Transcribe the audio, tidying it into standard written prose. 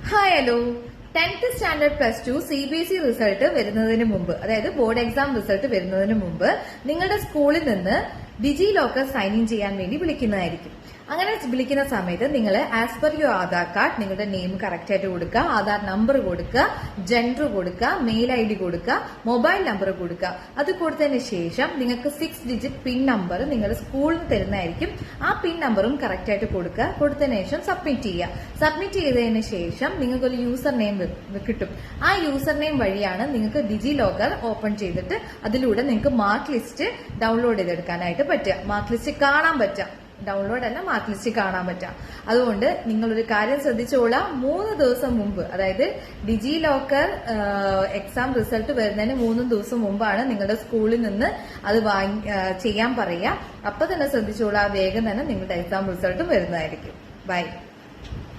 Hi hello 10th standard +2 CBSE result വരുന്നതിന് മുമ്പ്, അതായത് ബോർഡ് എക്സാം റിസൾട്ട് വരുന്നതിന് മുമ്പ് നിങ്ങളുടെ സ്കൂളിൽ നിന്ന് ഡിജി ലോക്കർ സൈൻ ഇൻ ചെയ്യാൻ വേണ്ടി വിളിക്കുന്നതായിരിക്കും. അങ്ങനെ വിളിക്കുന്ന സമയത്ത് നിങ്ങൾ as per your Aadhaar card നിങ്ങളുടെ നെയിം കറക്റ്റ് ആയിട്ട് കൊടുക്കുക, ആധാർ നമ്പർ കൊടുക്കുക, ജെൻഡർ കൊടുക്കുക, മെയിൽ ID കൊടുക്കുക, മൊബൈൽ നമ്പർ കൊടുക്കുക. അത് കൊടുത്തതിന് ശേഷം നിങ്ങൾക്ക് 6 ഡിജിറ്റ് പിൻ നമ്പർ നിങ്ങളുടെ സ്കൂളിൽ നിന്ന് തരുന്നതായിരിക്കും. ആ പിൻ നമ്പറും കറക്റ്റ് ആയിട്ട് കൊടുക്കുക. കൊടുത്തതിന് ശേഷം സബ്മിറ്റ് ചെയ്യുക. സബ്മിറ്റ് ചെയ്തതിന് ശേഷം നിങ്ങൾക്ക് ഒരു യൂസർ നെയിം കിട്ടും. ആ യൂസർ നെയിം വഴിയാണ് നിങ്ങൾക്ക് ഡിജി ലോക്കർ ഓപ്പൺ ചെയ്തിട്ട് അതിലൂടെ നിങ്ങൾക്ക് മാർക്ക് ലിസ്റ്റ് ഡൗൺലോഡ് ചെയ്തെടുക്കാനായിട്ട് പറ്റുക. മാർക്ക് ലിസ്റ്റ് കാണാൻ പറ്റുക, ഡൗൺലോഡ് അല്ല, മാർക്ക് ലിസ്റ്റ് കാണാൻ പറ്റാം. അതുകൊണ്ട് നിങ്ങളൊരു കാര്യം ശ്രദ്ധിച്ചോളാം. 3 ദിവസം മുമ്പ്, അതായത് ഡിജി ലോക്കർ എക്സാം റിസൾട്ട് വരുന്നതിന് 3 ദിവസം മുമ്പാണ് നിങ്ങളുടെ സ്കൂളിൽ നിന്ന് അത് ചെയ്യാൻ പറയുക. അപ്പൊ തന്നെ ശ്രദ്ധിച്ചോളാം, വേഗം തന്നെ നിങ്ങളുടെ എക്സാം റിസൾട്ട് വരുന്നതായിരിക്കും. ബൈ.